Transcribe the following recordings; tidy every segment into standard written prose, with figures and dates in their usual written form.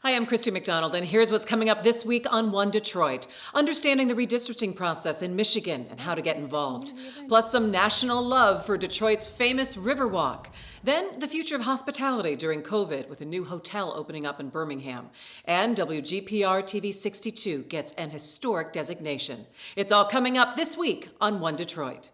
Hi, I'm Christy McDonald, and here's what's coming up this week on One Detroit. Understanding the redistricting process in Michigan and how to get involved. Plus some national love for Detroit's famous Riverwalk. Then the future of hospitality during COVID with a new hotel opening up in Birmingham. And WGPR TV 62 gets an historic designation. It's all coming up this week on One Detroit.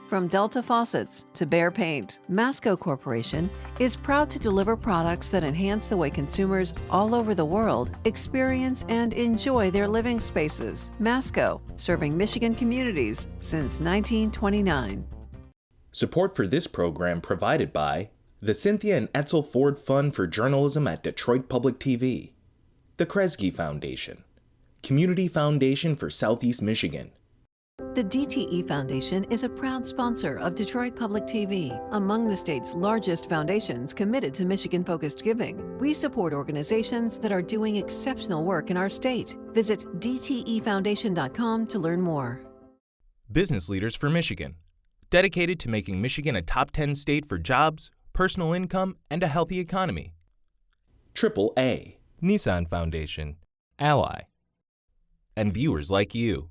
From Delta Faucets to Behr Paint, MASCO Corporation is proud to deliver products that enhance the way consumers all over the world experience and enjoy their living spaces. MASCO, serving Michigan communities since 1929. Support for this program provided by the Cynthia and Etzel Ford Fund for Journalism at Detroit Public TV, the KRESGE Foundation, Community Foundation for Southeast Michigan. The DTE Foundation is a proud sponsor of Detroit Public TV, among the state's largest foundations committed to Michigan-focused giving. We support organizations that are doing exceptional work in our state. Visit dtefoundation.com to learn more. Business Leaders for Michigan, dedicated to making Michigan a top 10 state for jobs, personal income, and a healthy economy. AAA, Nissan Foundation, Ally, and viewers like you.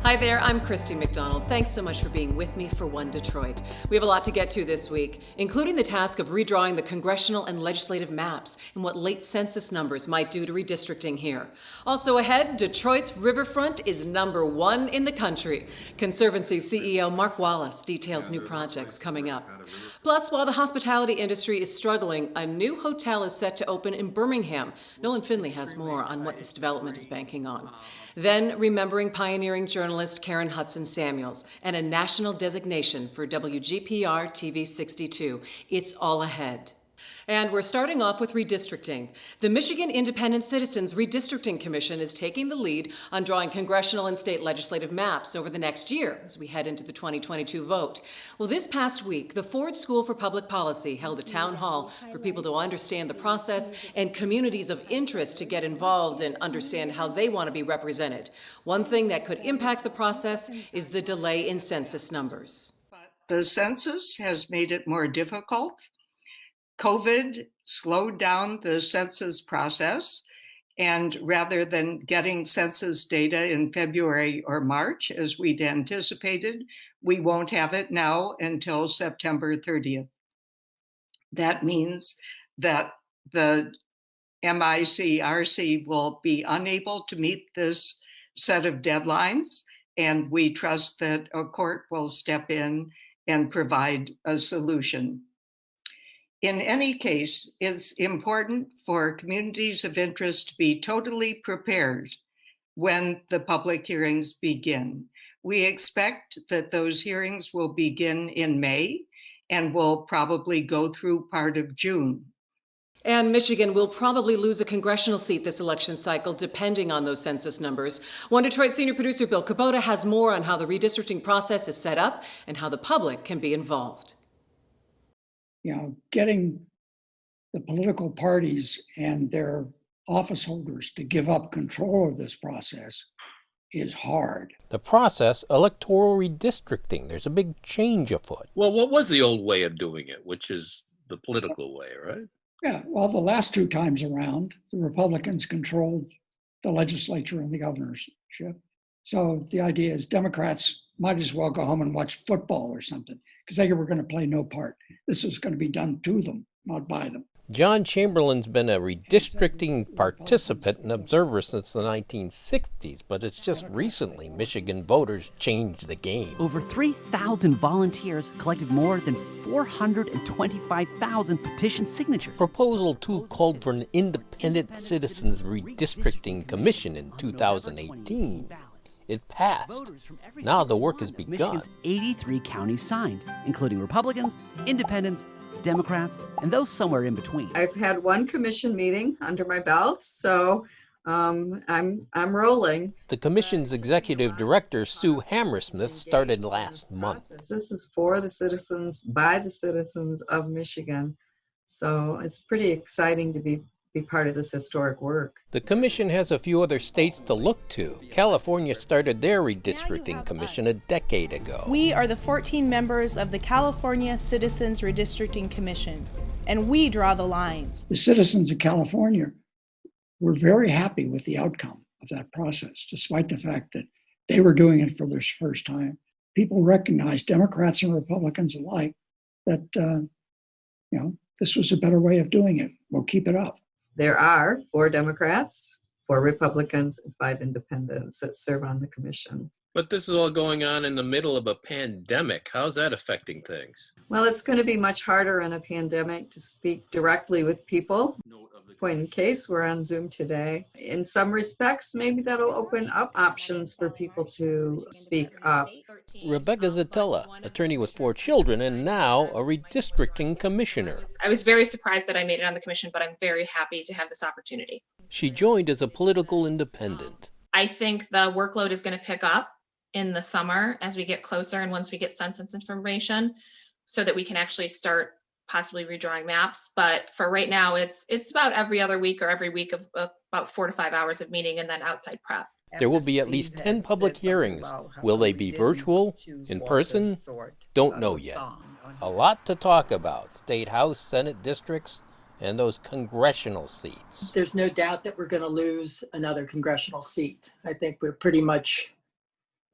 Hi there, I'm Christy McDonald. Thanks so much for being with me for One Detroit. We have a lot to get to this week, including the task of redrawing the congressional and legislative maps and what late census numbers might do to redistricting here. Also ahead, Detroit's Riverfront is #1 in the country. Conservancy CEO Mark Wallace details new projects coming up. Plus, while the hospitality industry is struggling, a new hotel is set to open in Birmingham. Nolan Finley has more on what this development is banking on. Then, remembering pioneering journalist Karen Hudson Samuels and a national designation for WGPR TV 62. It's all ahead. And we're starting off with redistricting. The Michigan Independent Citizens Redistricting Commission is taking the lead on drawing congressional and state legislative maps over the next year as we head into the 2022 vote. Well, this past week, the Ford School for Public Policy held a town hall for people to understand the process and communities of interest to get involved and understand how they want to be represented. One thing that could impact the process is the delay in census numbers. The census has made it more difficult. COVID slowed down the census process, and rather than getting census data in February or March, as we'd anticipated, we won't have it now until September 30th. That means that the MICRC will be unable to meet this set of deadlines, and we trust that a court will step in and provide a solution. In any case, it's important for communities of interest to be totally prepared when the public hearings begin. We expect that those hearings will begin in May and will probably go through part of June. And Michigan will probably lose a congressional seat this election cycle, depending on those census numbers. One Detroit senior producer Bill Kubota has more on how the redistricting process is set up and how the public can be involved. Getting the political parties and their office holders to give up control of this process is hard. The process, electoral redistricting, there's a big change afoot. Well, what was the old way of doing it, which is the political way, right? Yeah, well, the last two times around, the Republicans controlled the legislature and the governorship. So the idea is Democrats might as well go home and watch football or something, because they were going to play no part. This was going to be done to them, not by them. John Chamberlain's been a redistricting participant and observer since the 1960s, but it's just recently Michigan voters changed the game. Over 3,000 volunteers collected more than 425,000 petition signatures. Proposal 2 called for an independent citizens redistricting commission in 2018. It passed. Now the work has begun. Michigan's 83 counties signed, including Republicans, Independents, Democrats, and those somewhere in between. I've had one commission meeting under my belt, so I'm rolling. The commission's executive director, Sue Hammersmith, started last month. This is for the citizens, by the citizens of Michigan. So it's pretty exciting to be be part of this historic work. The commission has a few other states to look to. California started their redistricting commission a decade ago. We are the 14 members of the California Citizens Redistricting Commission, and we draw the lines. The citizens of California were very happy with the outcome of that process, despite the fact that they were doing it for the first time. People recognized, Democrats and Republicans alike, that this was a better way of doing it. We'll keep it up. There are 4 Democrats, 4 Republicans, and 5 independents that serve on the commission. But this is all going on in the middle of a pandemic. How's that affecting things? Well, it's going to be much harder in a pandemic to speak directly with people. Point in case, we're on Zoom today. In some respects, maybe that'll open up options for people to speak up. Rebecca Zatella, attorney with 4 children and now a redistricting commissioner. I was very surprised that I made it on the commission, but I'm very happy to have this opportunity. She joined as a political independent. I think the workload is going to pick up in the summer as we get closer and once we get census information so that we can actually start possibly redrawing maps. But for right now, it's about every other week or every week of about 4 to 5 hours of meeting and then outside prep. There will be at least 10 public hearings. Will they be virtual, in person? Don't know yet. A lot to talk about. State House, Senate districts, and those congressional seats. There's no doubt that we're going to lose another congressional seat. I think we're pretty much,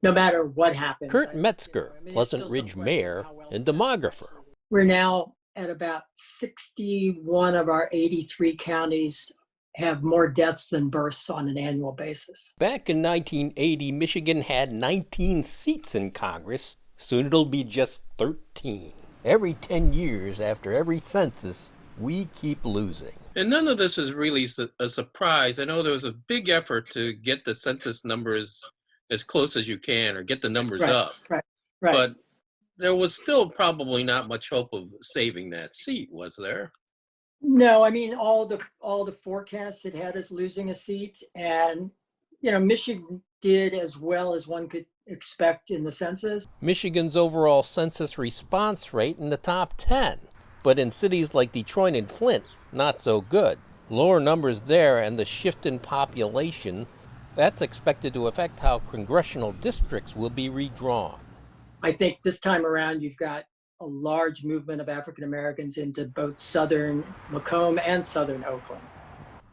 no matter what happens. Kurt Metzger, Pleasant Ridge mayor and demographer. We're now at about 61 of our 83 counties have more deaths than births on an annual basis. Back in 1980, Michigan had 19 seats in Congress. Soon it'll be just 13. Every 10 years after every census, we keep losing. And none of this is really a surprise. I know there was a big effort to get the census numbers as close as you can or get the numbers up. Right. But there was still probably not much hope of saving that seat, was there? No, I mean, all the forecasts it had us losing a seat, and Michigan did as well as one could expect in the census. Michigan's overall census response rate in the top 10, but in cities like Detroit and Flint, not so good. Lower numbers there and the shift in population, that's expected to affect how congressional districts will be redrawn. I think this time around you've got a large movement of African Americans into both southern Macomb and southern Oakland.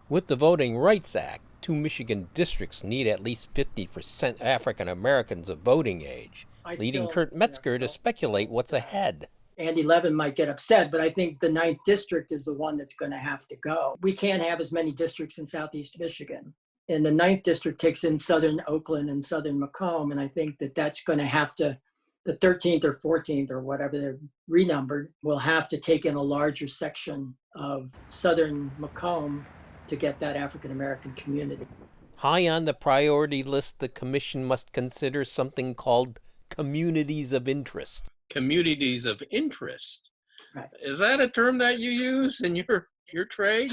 With the Voting Rights Act, 2 Michigan districts need at least 50% African Americans of voting age, leading Kurt Metzger to speculate what's ahead. Andy Levin might get upset, but I think the 9th district is the one that's going to have to go. We can't have as many districts in southeast Michigan. And the 9th district takes in southern Oakland and southern Macomb, and I think that that's going to have to, the 13th or 14th or whatever they're renumbered, will have to take in a larger section of southern Macomb to get that African American community. High on the priority list, the commission must consider something called communities of interest. Communities of interest. Right. Is that a term that you use in your trade?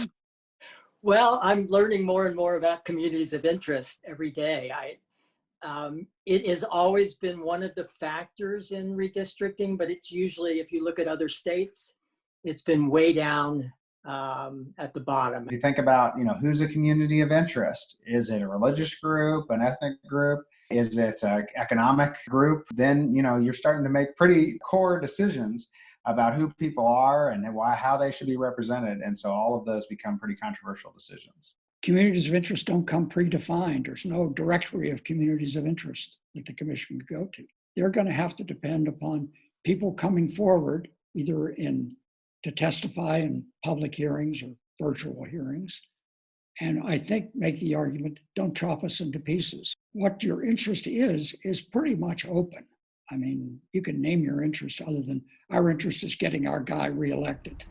Well, I'm learning more and more about communities of interest every day. It has always been one of the factors in redistricting, but it's usually, if you look at other states, it's been way down at the bottom. If you think about, who's a community of interest? Is it a religious group, an ethnic group? Is it an economic group? Then, you're starting to make pretty core decisions about who people are and how they should be represented. And so all of those become pretty controversial decisions. Communities of interest don't come predefined. There's no directory of communities of interest that the commission could go to. They're going to have to depend upon people coming forward, either to testify in public hearings or virtual hearings. And I think make the argument, don't chop us into pieces. What your interest is pretty much open. I mean, you can name your interest other than our interest is getting our guy reelected.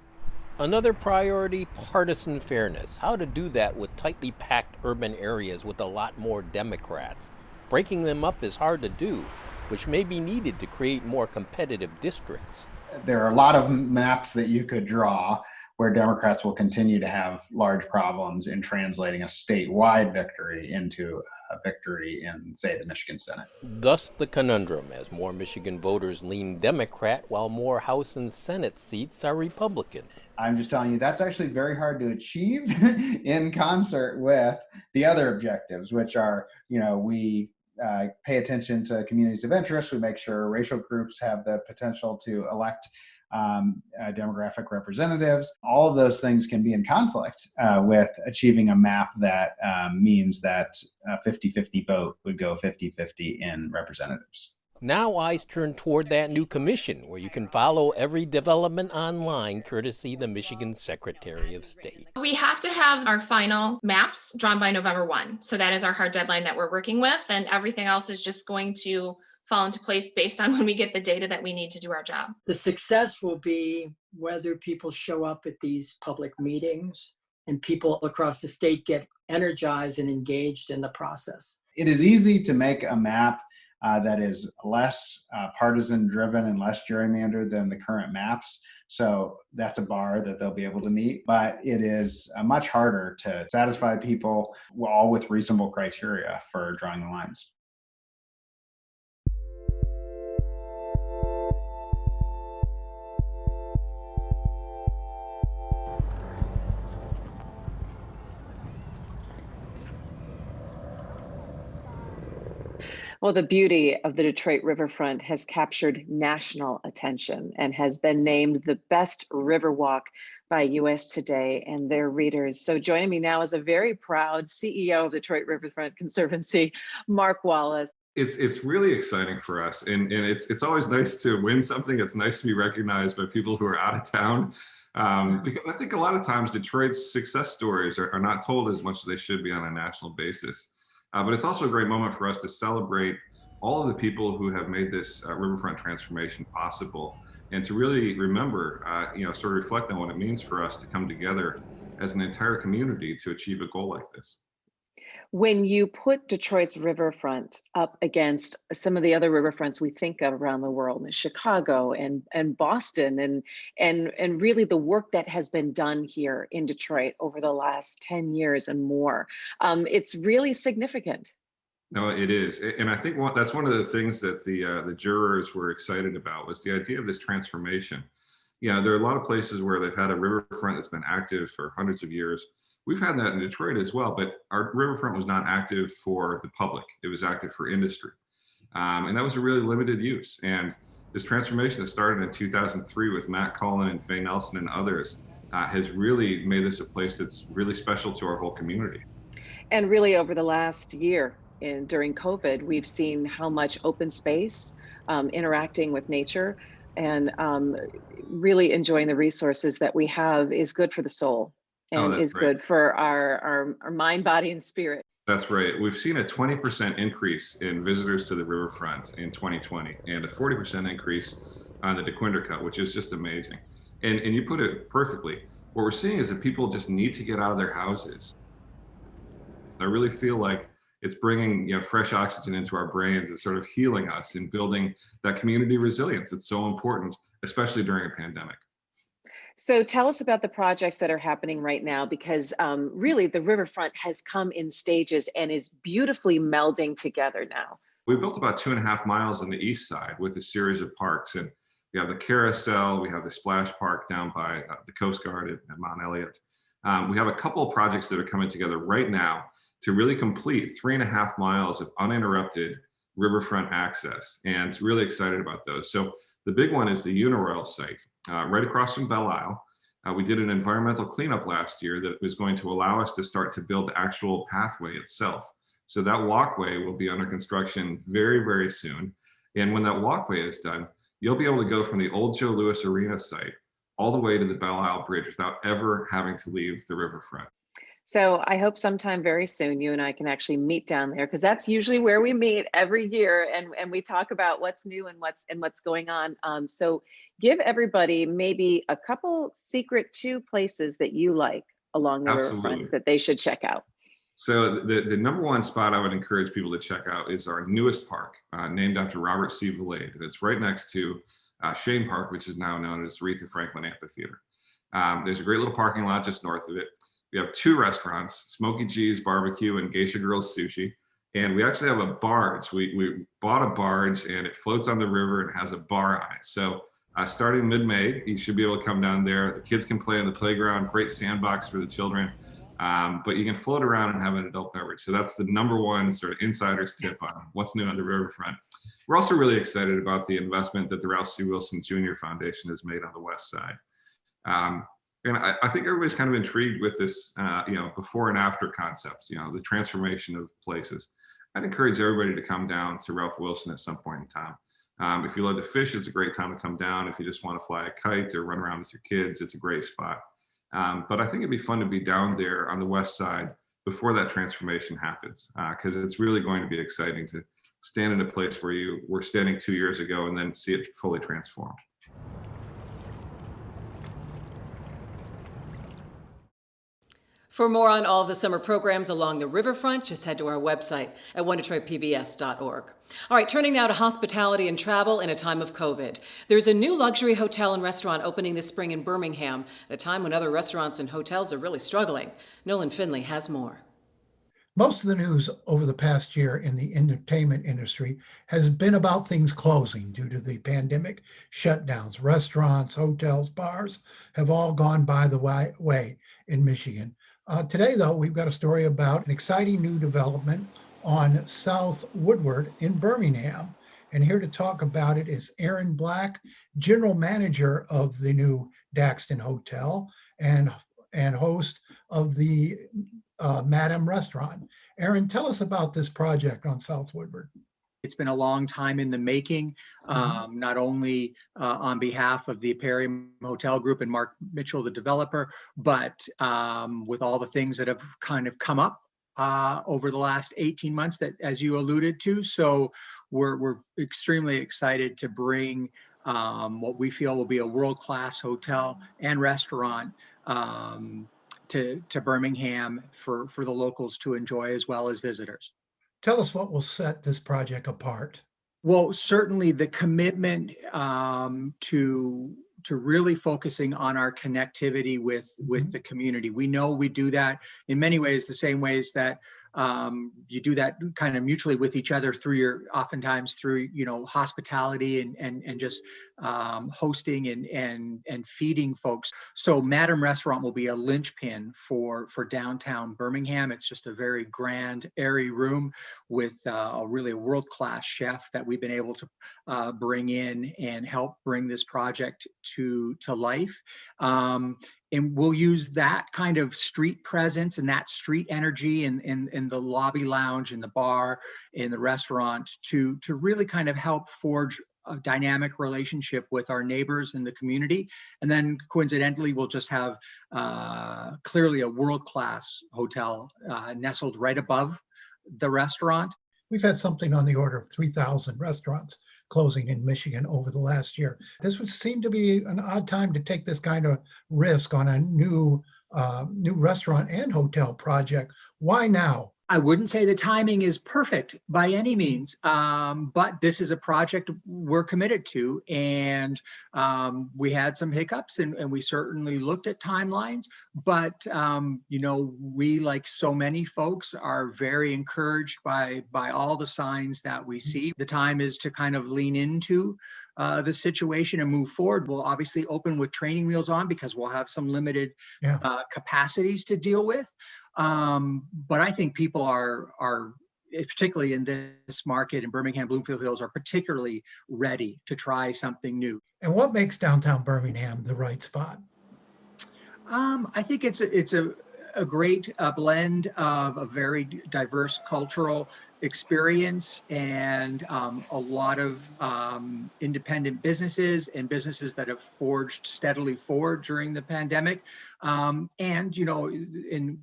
Another priority, partisan fairness. How to do that with tightly packed urban areas with a lot more Democrats. Breaking them up is hard to do, which may be needed to create more competitive districts. There are a lot of maps that you could draw where Democrats will continue to have large problems in translating a statewide victory into a victory in, say, the Michigan Senate. Thus the conundrum, as more Michigan voters lean Democrat while more House and Senate seats are Republican. I'm just telling you, that's actually very hard to achieve in concert with the other objectives, which are, we pay attention to communities of interest. We make sure racial groups have the potential to elect demographic representatives. All of those things can be in conflict with achieving a map that means that a 50-50 vote would go 50-50 in representatives. Now eyes turn toward that new commission where you can follow every development online courtesy the Michigan Secretary of State. We have to have our final maps drawn by November 1. So that is our hard deadline that we're working with, and everything else is just going to fall into place based on when we get the data that we need to do our job. The success will be whether people show up at these public meetings and people across the state get energized and engaged in the process. It is easy to make a map that is less partisan driven and less gerrymandered than the current maps. So that's a bar that they'll be able to meet, but it is much harder to satisfy people all with reasonable criteria for drawing the lines. Well, the beauty of the Detroit Riverfront has captured national attention and has been named the best Riverwalk by US Today and their readers. So joining me now is a very proud CEO of Detroit Riverfront Conservancy, Mark Wallace. It's really exciting for us, and it's always nice to win something. It's nice to be recognized by people who are out of town, because I think a lot of times Detroit's success stories are not told as much as they should be on a national basis. But it's also a great moment for us to celebrate all of the people who have made this riverfront transformation possible, and to really remember, sort of reflect on what it means for us to come together as an entire community to achieve a goal like this. When you put Detroit's riverfront up against some of the other riverfronts we think of around the world, in Chicago and Boston, and really the work that has been done here in Detroit over the last 10 years and more, it's really significant. No, it is, and I think that's one of the things that the jurors were excited about, was the idea of this transformation. There are a lot of places where they've had a riverfront that's been active for hundreds of years. We've had that in Detroit as well, but our riverfront was not active for the public. It was active for industry. And that was a really limited use. And this transformation that started in 2003 with Matt Cullen and Faye Nelson and others has really made this a place that's really special to our whole community. And really over the last year, during COVID, we've seen how much open space, interacting with nature, and really enjoying the resources that we have is good for the soul. And is good for our mind, body, and spirit. That's right. We've seen a 20% increase in visitors to the riverfront in 2020, and a 40% increase on the DeQuinder Cut, which is just amazing. And you put it perfectly. What we're seeing is that people just need to get out of their houses. I really feel like it's bringing fresh oxygen into our brains and sort of healing us and building that community resilience that's so important, especially during a pandemic. So tell us about the projects that are happening right now, because really the riverfront has come in stages and is beautifully melding together now. We built about 2.5 miles on the east side with a series of parks, and we have the carousel, we have the splash park down by the Coast Guard at Mount Elliott. We have a couple of projects that are coming together right now to really complete 3.5 miles of uninterrupted riverfront access, and really excited about those. So the big one is the Uniroyal site. Right across from Belle Isle. We did an environmental cleanup last year that was going to allow us to start to build the actual pathway itself. So that walkway will be under construction very, very soon. And when that walkway is done, you'll be able to go from the old Joe Louis Arena site all the way to the Belle Isle Bridge without ever having to leave the riverfront. So I hope sometime very soon you and I can actually meet down there, because that's usually where we meet every year, and we talk about what's new and what's going on. So give everybody maybe a couple secret 2 places that you like along the riverfront that they should check out. So the number one spot I would encourage people to check out is our newest park, named after Robert C. Valade. And it's right next to Shane Park, which is now known as Aretha Franklin Amphitheater. There's a great little parking lot just north of it. We have 2 restaurants, Smokey G's Barbecue and Geisha Girls Sushi. And we actually have a barge. We bought a barge, and it floats on the river and has a bar on it. So Starting mid-May, you should be able to come down there. The kids can play on the playground, great sandbox for the children, but you can float around and have an adult beverage. So that's the number one sort of insider's tip on what's new on the riverfront. We're also really excited about the investment that the Ralph C. Wilson Jr. Foundation has made on the west side. And I think everybody's kind of intrigued with this, before and after concepts, the transformation of places. I'd encourage everybody to come down to Ralph Wilson at some point in time. If you love to fish, it's a great time to come down. If you just want to fly a kite or run around with your kids, it's a great spot. But I think it'd be fun to be down there on the west side before that transformation happens, because it's really going to be exciting to stand in a place where you were standing 2 years ago and then see it fully transformed. For more on all of the summer programs along the riverfront, just head to our website at onedetroitpbs.org. All right, turning now to hospitality and travel in a time of COVID. There's a new luxury hotel and restaurant opening this spring in Birmingham, at a time when other restaurants and hotels are really struggling. Nolan Finley has more. Most of the news over the past year in the entertainment industry has been about things closing due to the pandemic shutdowns. Restaurants, hotels, bars have all gone by the way in Michigan. Today, though, we've got a story about an exciting new development on South Woodward in Birmingham. And here to talk about it is Aaron Black, General Manager of the new Daxton Hotel and host of the Madam restaurant. Aaron, tell us about this project on South Woodward. It's been a long time in the making, not only on behalf of the Imperium Hotel Group and Mark Mitchell, the developer, but with all the things that have kind of come up over the last 18 months that, as you alluded to. So we're extremely excited to bring what we feel will be a world-class hotel and restaurant to Birmingham for the locals to enjoy as well as visitors. Tell us what will set this project apart. Well, certainly the commitment to really focusing on our connectivity with the community. We know we do that in many ways, the same ways that you do that kind of mutually with each other through oftentimes through hospitality and just hosting and feeding folks. So Madam Restaurant will be a linchpin for downtown Birmingham. It's just a very grand, airy room with a really world-class chef that we've been able to bring in and help bring this project to life. And we'll use that kind of street presence and that street energy in the lobby lounge, in the bar, in the restaurant to really kind of help forge a dynamic relationship with our neighbors in the community. And then coincidentally, we'll just have clearly a world-class hotel nestled right above the restaurant. We've had something on the order of 3,000 restaurants closing in Michigan over the last year. This would seem to be an odd time to take this kind of risk on a new restaurant and hotel project. Why now? I wouldn't say the timing is perfect by any means, but this is a project we're committed to, and we had some hiccups, and we certainly looked at timelines, but we, like so many folks, are very encouraged by all the signs that we see. The time is to kind of lean into the situation and move forward. We'll obviously open with training wheels on because we'll have some limited capacities to deal with. But I think people are particularly in this market in Birmingham, Bloomfield Hills, are particularly ready to try something new. And what makes downtown Birmingham the right spot? I think it's a great blend of a very diverse cultural experience and a lot of independent businesses and businesses that have forged steadily forward during the pandemic. And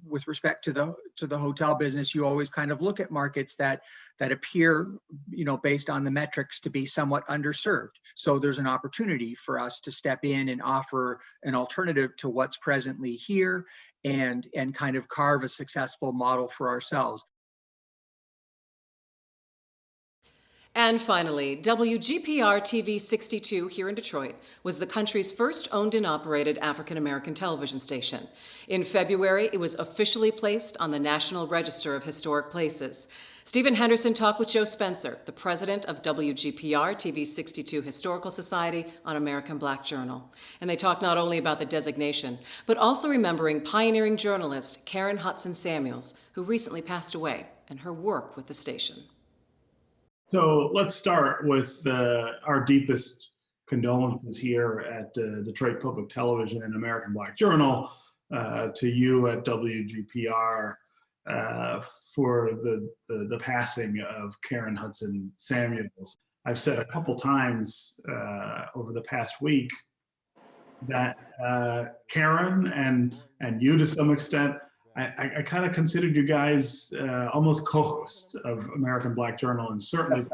with respect to the hotel business, you always kind of look at markets that appear, based on the metrics, to be somewhat underserved. So there's an opportunity for us to step in and offer an alternative to what's presently here and kind of carve a successful model for ourselves. And finally, WGPR TV 62 here in Detroit was the country's first owned and operated African-American television station. In February, it was officially placed on the National Register of Historic Places. Stephen Henderson talked with Joe Spencer, the president of WGPR TV 62 Historical Society on American Black Journal. And they talked not only about the designation, but also remembering pioneering journalist Karen Hudson Samuels, who recently passed away, and her work with the station. So let's start with our deepest condolences here at Detroit Public Television and American Black Journal to you at WGPR for the passing of Karen Hudson Samuels. I've said a couple times over the past week that Karen and you to some extent, I kind of considered you guys almost co-hosts of American Black Journal, and certainly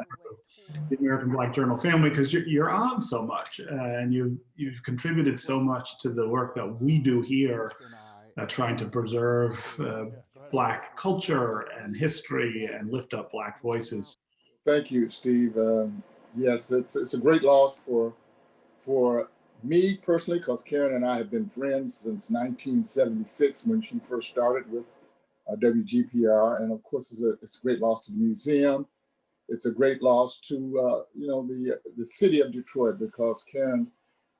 the American Black Journal family, because you're on so much and you've contributed so much to the work that we do here, trying to preserve Black culture and history and lift up Black voices. Thank you, Steve. Yes, it's a great loss for me personally, because Karen and I have been friends since 1976 when she first started with WGPR, and of course it's a great loss to the museum. It's a great loss to the city of Detroit, because Karen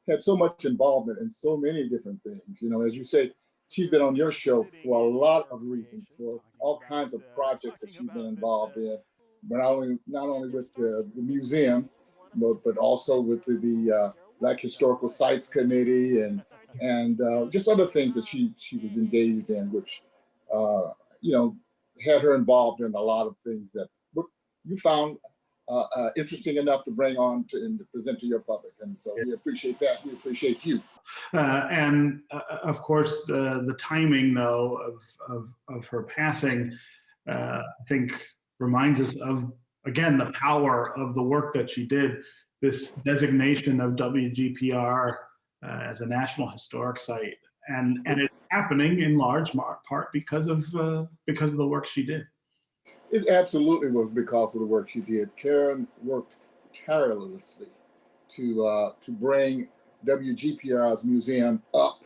had so much involvement in so many different things. As you say, she's been on your show for a lot of reasons, for all kinds of projects that she's been involved in, but not only with the museum, but also with the Black Historical Sites Committee and just other things that she was engaged in, which had her involved in a lot of things that you found interesting enough to bring on and to present to your public. And so we appreciate that. We appreciate you. And of course, the timing though of her passing, I think reminds us of, again, the power of the work that she did. This designation of WGPR as a National Historic Site, and it's happening in large part because of the work she did. It absolutely was because of the work she did. Karen worked tirelessly to bring WGPR's museum up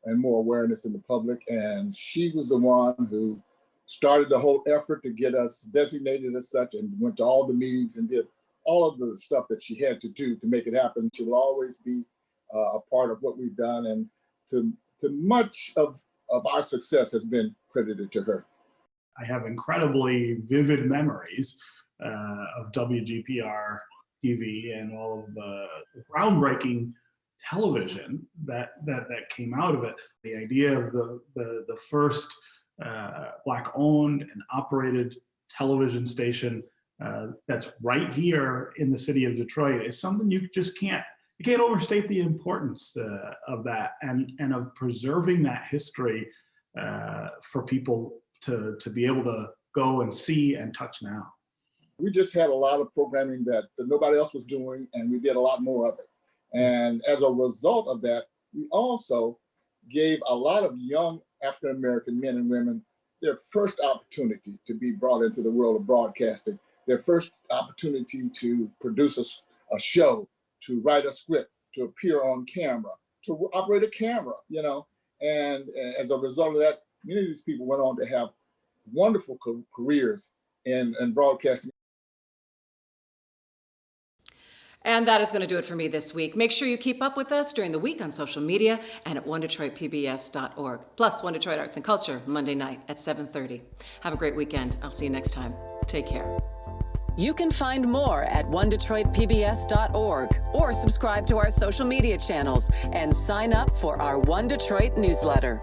and more awareness in the public, and she was the one who started the whole effort to get us designated as such, and went to all the meetings and did all of the stuff that she had to do to make it happen. She will always be a part of what we've done, and to much of our success has been credited to her. I have incredibly vivid memories of WGPR TV and all of the groundbreaking television that came out of it. The idea of the first Black-owned and operated television station that's right here in the city of Detroit is something you just can't overstate the importance of that and of preserving that history for people to be able to go and see and touch now. We just had a lot of programming that nobody else was doing, and we did a lot more of it. And as a result of that, we also gave a lot of young African-American men and women their first opportunity to be brought into the world of broadcasting, their first opportunity to produce a show, to write a script, to appear on camera, to operate a camera, and as a result of that, many of these people went on to have wonderful careers in broadcasting. And that is going to do it for me this week. Make sure you keep up with us during the week on social media and at onedetroitpbs.org. Plus, One Detroit Arts and Culture, Monday night at 7:30. Have a great weekend. I'll see you next time. Take care. You can find more at onedetroitpbs.org or subscribe to our social media channels and sign up for our One Detroit newsletter.